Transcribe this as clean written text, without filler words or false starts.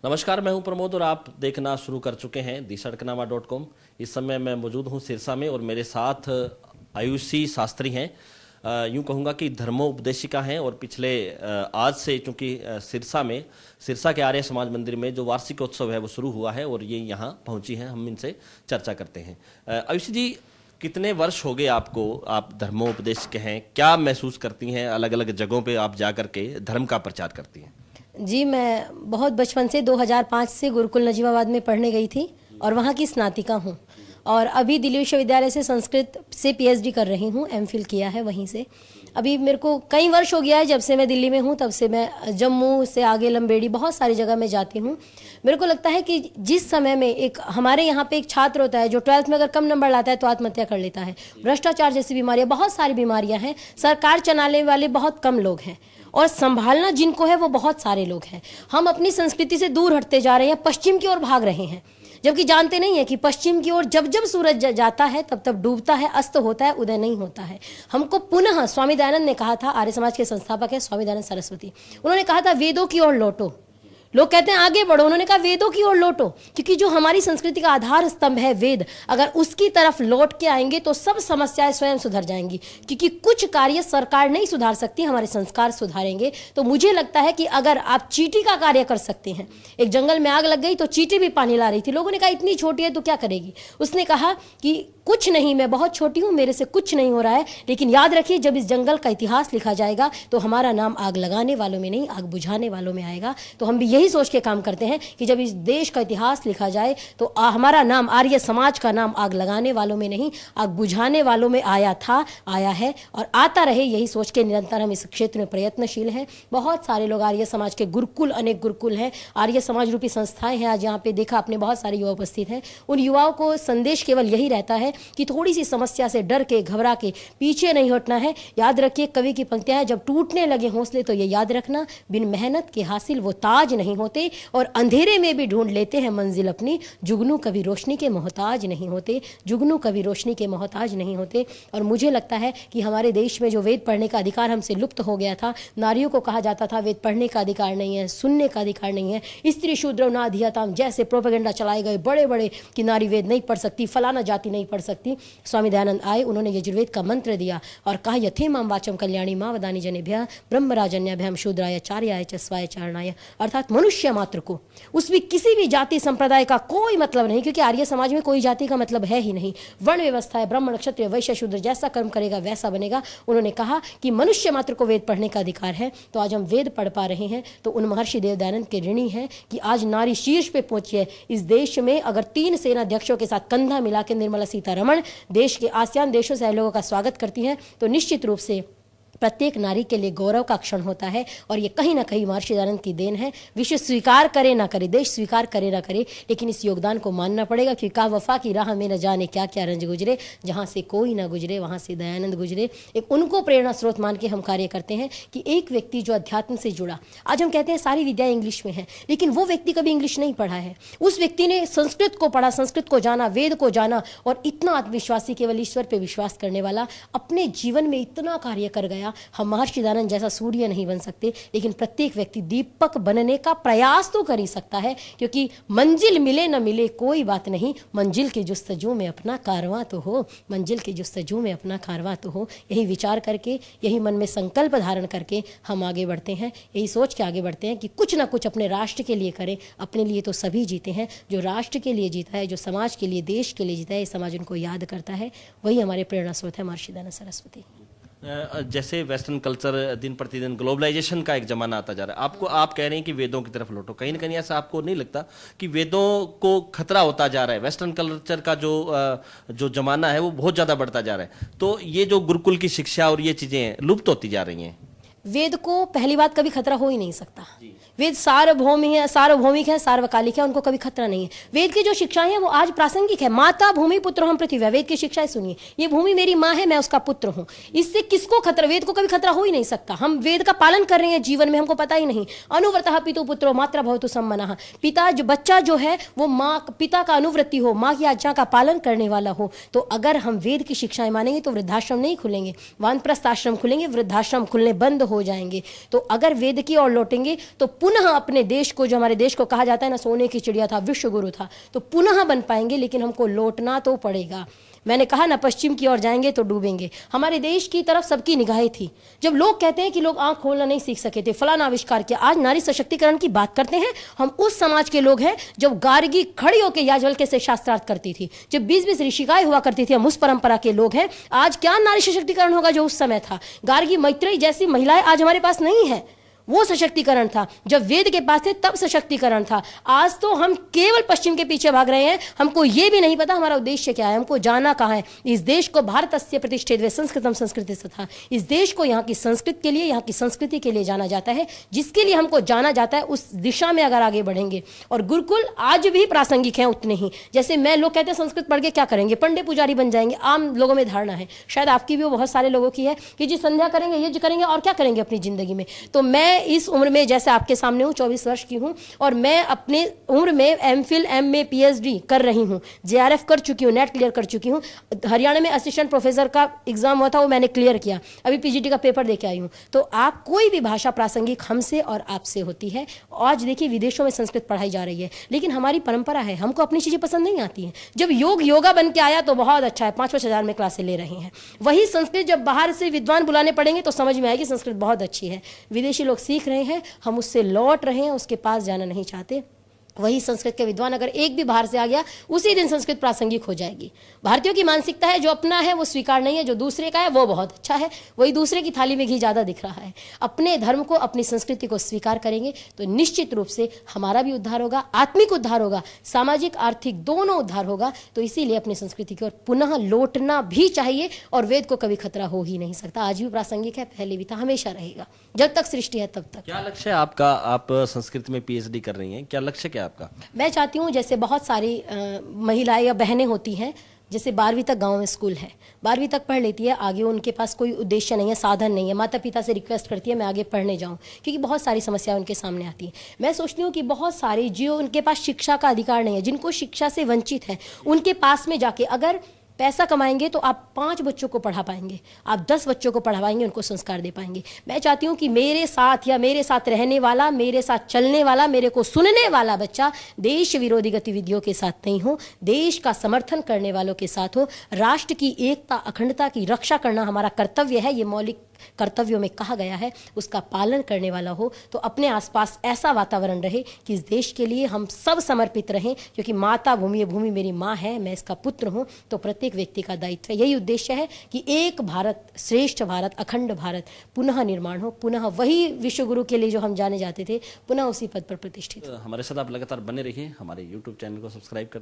नमस्कार, मैं हूं प्रमोद और आप देखना शुरू कर चुके हैं thesadknama.com। इस समय मैं मौजूद हूं सिरसा में और मेरे साथ आयुषी शास्त्री हैं। यूं कहूँगा कि धर्मोपदेशिका हैं और पिछले आज से चूँकि सिरसा के आर्य समाज मंदिर में जो वार्षिक उत्सव है वो शुरू हुआ है और ये यहाँ पहुँची हैं। हम इनसे चर्चा करते हैं। आयुषी जी, कितने वर्ष हो गए आपको, आप धर्मोपदेशक हैं, क्या महसूस करती हैं अलग अलग जगहों पे आप जा करके धर्म का प्रचार करती हैं? जी, मैं बहुत बचपन से 2005 से गुरुकुल नजीबाबाद में पढ़ने गई थी और वहाँ की स्नातिका हूँ और अभी दिल्ली विश्वविद्यालय से संस्कृत से पीएचडी कर रही हूँ। एमफिल किया है वहीं से। अभी मेरे को कई वर्ष हो गया है जब से मैं दिल्ली में हूँ, तब से मैं जम्मू से आगे लंबेड़ी बहुत सारी जगह में जाती हूँ। मेरे को लगता है कि जिस समय में एक हमारे यहाँ पे एक छात्र होता है जो 12th में अगर कम नंबर लाता है तो आत्महत्या कर लेता है। भ्रष्टाचार जैसी बीमारियाँ, बहुत सारी बीमारियाँ हैं। सरकार चलाने वाले बहुत कम लोग हैं और संभालना जिनको है वो बहुत सारे लोग हैं। हम अपनी संस्कृति से दूर हटते जा रहे हैं, पश्चिम की ओर भाग रहे हैं, जबकि जानते नहीं है कि पश्चिम की ओर जब जब सूरज जाता है तब तब डूबता है, अस्त होता है, उदय नहीं होता है। हमको पुनः, स्वामी दयानंद ने कहा था, आर्य समाज के संस्थापक है स्वामी दयानंद सरस्वती, उन्होंने कहा था वेदों की ओर लौटो। लोग कहते हैं आगे बढ़ो, उन्होंने कहा वेदों की ओर लौटो, क्योंकि जो हमारी संस्कृति का आधार स्तंभ है वेद, अगर उसकी तरफ लौट के आएंगे तो सब समस्याएं स्वयं सुधर जाएंगी। क्योंकि कुछ कार्य सरकार नहीं सुधार सकती, हमारे संस्कार सुधारेंगे। तो मुझे लगता है कि अगर आप चींटी का कार्य कर सकते हैं, एक जंगल में आग लग गई तो चींटी भी पानी ला रही थी, लोगों ने कहा इतनी छोटी है तो क्या करेगी। उसने कहा कि कुछ नहीं, मैं बहुत छोटी हूँ, मेरे से कुछ नहीं हो रहा है, लेकिन याद रखिए जब इस जंगल का इतिहास लिखा जाएगा तो हमारा नाम आग लगाने वालों में नहीं, आग बुझाने वालों में आएगा। तो हम भी यही सोच के काम करते हैं कि जब इस देश का इतिहास लिखा जाए तो हमारा नाम, आर्य समाज का नाम आग लगाने वालों में नहीं, आग बुझाने वालों में आया था, आया है और आता रहे। यही सोच के निरंतर हम इस क्षेत्र में प्रयत्नशील हैं। बहुत सारे लोग, आर्य समाज के गुरुकुल, अनेक गुरुकुल हैं, आर्य समाज रूपी संस्थाएं हैं। आज यहाँ पे देखा आपने बहुत सारे युवा उपस्थित हैं। उन युवाओं को संदेश केवल यही रहता है कि थोड़ी सी समस्या से डर के, घबरा के पीछे नहीं हटना है। याद रखिए कवि की पंक्तियां हैं, जब टूटने लगे हौसले तो ये याद रखना, बिन मेहनत के हासिल वो ताज नहीं होते और अंधेरे में भी ढूंढ लेते हैं मंजिल अपनी। जुगनू कभी रोशनी के मोहताज नहीं होते, जुगनू कभी रोशनी के मोहताज नहीं होते। और मुझे लगता है कि हमारे देश में जो वेद पढ़ने का अधिकार हमसे लुप्त हो गया था, नारियों को कहा जाता था वेद पढ़ने का अधिकार नहीं है, सुनने का अधिकार नहीं है, स्त्री शूद्र ना अधियताम जैसे प्रोपेगेंडा चलाए गए बड़े बड़े कि नारी वेद नहीं पढ़ सकती, फलाना जाति नहीं पढ़ सकती। स्वामी दयानंद आए, उन्होंने यजुर्वेद का मंत्र दिया और कहा यथेमाम वाचम कल्याणी मां वदानी जनेभ्यः ब्रह्मराजन्याभ्याम शूद्राय चार्याय च स्वाय चारणाय। अर्थात मनुष्य मात्र को, उसमें किसी भी जाति संप्रदाय का कोई मतलब नहीं, क्योंकि आर्य समाज में कोई जाति का मतलब है ही नहीं। वर्ण व्यवस्था है, ब्राह्मण क्षत्रिय वैश्य शूद्र, जैसा कर्म करेगा वैसा बनेगा। उन्होंने कहा कि मनुष्य मात्र को वेद पढ़ने का अधिकार है। तो आज हम वेद पढ़ पा रहे हैं तो उन महर्षि देव दयानंद के ऋणी हैं कि आज नारी शीर्ष पे पहुंची है। इस देश में अगर 3 सेनाध्यक्षों के साथ कंधा मिला के निर्मला सीतारमण देश के आसियान देशों से लोगों का स्वागत करती हैं तो निश्चित रूप से प्रत्येक नारी के लिए गौरव का क्षण होता है। और ये कहीं ना कहीं महर्षि दयानंद की देन है। विश्व स्वीकार करे ना करे, देश स्वीकार करे ना करे, लेकिन इस योगदान को मानना पड़ेगा। क्योंकि का वफा की राह में न जाने क्या क्या रंज गुजरे, जहाँ से कोई ना गुजरे वहाँ से दयानंद गुजरे। एक उनको प्रेरणा स्रोत मान के हम कार्य करते हैं कि एक व्यक्ति जो अध्यात्म से जुड़ा, आज हम कहते हैं सारी विद्या इंग्लिश में है, लेकिन वो व्यक्ति कभी इंग्लिश नहीं पढ़ा है। उस व्यक्ति ने संस्कृत को पढ़ा, संस्कृत को जाना, वेद को जाना और इतना आत्मविश्वासी, केवल ईश्वर पे विश्वास करने वाला, अपने जीवन में इतना कार्य कर गया। हम महर्षि दयानंद जैसा सूर्य नहीं बन सकते, लेकिन प्रत्येक व्यक्ति दीपक बनने का प्रयास तो कर ही सकता है। क्योंकि मंजिल मिले न मिले कोई बात नहीं, मंजिल की जुस्तजू में अपना कारवां तो हो, मंजिल की जुस्तजू में अपना कारवां तो हो। यही विचार करके, यही मन में संकल्प धारण करके हम आगे बढ़ते हैं। यही सोच के आगे बढ़ते हैं कि कुछ ना कुछ अपने राष्ट्र के लिए करें। अपने लिए तो सभी जीते हैं, जो राष्ट्र के लिए जीता है, जो समाज के लिए, देश के लिए जीता है, समाज उनको याद करता है। वही हमारे प्रेरणा स्रोत है महर्षि दयानंद सरस्वती। जैसे वेस्टर्न कल्चर दिन प्रतिदिन ग्लोबलाइजेशन का एक जमाना आता जा रहा है, आप कह रहे हैं कि वेदों की तरफ लौटो, कहीं ना कहीं ऐसा आपको नहीं लगता कि वेदों को खतरा होता जा रहा है? वेस्टर्न कल्चर का जो जमाना है वो बहुत ज़्यादा बढ़ता जा रहा है, तो ये जो गुरुकुल की शिक्षा और ये चीज़ें लुप्त होती जा रही हैं। वेद को पहली बात कभी खतरा हो ही नहीं सकता। वेद सार्वभौमिक है, सार्वकालिक है, उनको कभी खतरा नहीं है। वेद की जो शिक्षाएं हैं वो आज प्रासंगिक है। माता भूमि पुत्र हम पृथ्वी, वेद की शिक्षाएं सुनिए। ये भूमि मेरी माँ है, मैं उसका पुत्र हूँ। इससे किसको खतरा? वेद को कभी खतरा हो ही नहीं सकता। हम वेद का पालन कर रहे हैं जीवन में, हमको पता ही नहीं। अनुव्रतः पितु पुत्रो मात्रा भवतु सम्मनः। पिता जो बच्चा जो है वो माँ, पिता का अनुवृत्ति हो, माँ की आज्ञा का पालन करने वाला हो। तो अगर हम वेद की शिक्षाएं मानेंगे तो वृद्धाश्रम नहीं खुलेंगे, वानप्रस्थ आश्रम खुलेंगे, वृद्धाश्रम खुलने बंद हो जाएंगे। तो अगर वेद की ओर लौटेंगे तो पुनः अपने देश को, जो हमारे देश को कहा जाता है ना सोने की चिड़िया था, विश्व गुरु था, तो पुनः बन पाएंगे, लेकिन हमको लौटना तो पड़ेगा। मैंने कहा ना, पश्चिम की ओर जाएंगे तो डूबेंगे। हमारे देश की तरफ सबकी निगाहें थी। जब लोग कहते हैं कि लोग आंख खोलना नहीं सीख सके थे, फलाना आविष्कार किया, आज नारी सशक्तिकरण की बात करते हैं। हम उस समाज के लोग हैं जब गार्गी खड़ी होकर याज्ञवल्क्य से शास्त्रार्थ करती थी, जब 20-20 ऋषिकाएं हुआ करती थी, हम उस परंपरा के लोग हैं। आज क्या नारी सशक्तिकरण होगा जो उस समय था? गार्गी, मैत्रेयी जैसी महिलाएं आज हमारे पास नहीं है। वो सशक्तिकरण था जब वेद के पास थे, तब सशक्तिकरण था। आज तो हम केवल पश्चिम के पीछे भाग रहे हैं। हमको ये भी नहीं पता हमारा उद्देश्य क्या है, हमको जाना कहाँ है। इस देश को भारतस्य प्रतिष्ठित वे संस्कृतम संस्कृति था, इस देश को यहाँ की संस्कृति के लिए, यहाँ की संस्कृति के लिए जाना जाता है। जिसके लिए हमको जाना जाता है उस दिशा में अगर आगे बढ़ेंगे, और गुरुकुल आज भी प्रासंगिक हैं उतने ही। जैसे मैं, लोग कहते हैं संस्कृत पढ़ के क्या करेंगे, पंडे पुजारी बन जाएंगे। आम लोगों में धारणा है, शायद आपकी भी वो बहुत सारे लोगों की है, कि जी संध्या करेंगे, यज्ञ करेंगे और क्या करेंगे अपनी जिंदगी में। तो मैं इस उम्र में, जैसे आपके सामने हूं, 24 वर्ष की हूं, और मैं अपने उम्र में एमफिल, एमए, पीएचडी कर रही हूं। जेआरएफ कर चुकी हूं, नेट क्लियर कर चुकी हूं। हरियाणा में असिस्टेंट प्रोफेसर का एग्जाम हुआ था, वो मैंने क्लियर किया। अभी पीजीटी का पेपर देके आई हूं। तो आप, कोई भी भाषा प्रासंगिक हमसे और आपसे होती है। आज देखिए विदेशों में संस्कृत पढ़ाई जा रही है, लेकिन हमारी परंपरा है, हमको अपनी चीजें पसंद नहीं आती हैं। जब योग योगा बन के आया तो बहुत अच्छा है, 5-5 हजार में क्लासें ले रहे हैं। वही संस्कृत जब बाहर से विद्वान बुलाने पड़ेंगे तो समझ में आएगी संस्कृत बहुत अच्छी है। विदेशी लोग सीख रहे हैं, हम उससे लौट रहे हैं, उसके पास जाना नहीं चाहते। वही संस्कृत के विद्वान अगर एक भी बाहर से आ गया, उसी दिन संस्कृत प्रासंगिक हो जाएगी। भारतीयों की मानसिकता है जो अपना है वो स्वीकार नहीं है, जो दूसरे का है वो बहुत अच्छा है। वही दूसरे की थाली में घी ज्यादा दिख रहा है। अपने धर्म को, अपनी संस्कृति को स्वीकार करेंगे तो निश्चित रूप से हमारा भी उद्धार होगा, आत्मिक उद्धार होगा, सामाजिक आर्थिक दोनों उद्धार होगा। तो इसीलिए अपनी संस्कृति की ओर पुनः लौटना भी चाहिए, और वेद को कभी खतरा हो ही नहीं सकता। आज भी प्रासंगिक है, पहले भी था, हमेशा रहेगा, जब तक सृष्टि है तब तक। क्या लक्ष्य है आपका? आप संस्कृत में पीएचडी कर रही हैं, क्या लक्ष्य क्या आपका? मैं चाहती हूँ, जैसे बहुत सारी महिलाएं या बहनें होती हैं, जैसे 12वीं तक गांव में स्कूल है, 12वीं तक पढ़ लेती है, आगे उनके पास कोई उद्देश्य नहीं है, साधन नहीं है, माता पिता से रिक्वेस्ट करती है मैं आगे पढ़ने जाऊं, क्योंकि बहुत सारी समस्याएं उनके सामने आती हैं। मैं सोचती हूँ कि बहुत सारे जो उनके पास शिक्षा का अधिकार नहीं है, जिनको शिक्षा से वंचित है, उनके पास में जाके अगर पैसा कमाएंगे तो आप 5 बच्चों को पढ़ा पाएंगे, आप 10 बच्चों को पढ़ा पाएंगे, उनको संस्कार दे पाएंगे। मैं चाहती हूँ कि मेरे साथ या मेरे साथ रहने वाला, मेरे साथ चलने वाला, मेरे को सुनने वाला बच्चा देश विरोधी गतिविधियों के साथ नहीं हो, देश का समर्थन करने वालों के साथ हो। राष्ट्र की एकता, अखंडता की रक्षा करना हमारा कर्तव्य है, ये मौलिक कर्तव्यों में कहा गया है, उसका पालन करने वाला हो। तो अपने आसपास ऐसा वातावरण रहे कि इस देश के लिए हम सब समर्पित रहें, क्योंकि माता भूमि, भूमि मेरी माँ है, मैं इसका पुत्र हूँ। तो प्रत्येक व्यक्ति का दायित्व है, यही उद्देश्य है कि एक भारत, श्रेष्ठ भारत, अखंड भारत पुनः निर्माण हो, पुनः वही विश्वगुरु के लिए जो हम जाने जाते थे, पुनः उसी पद पर प्रतिष्ठित। हमारे साथ आप लगातार बने रहिए, हमारे यूट्यूब चैनल को सब्सक्राइब कर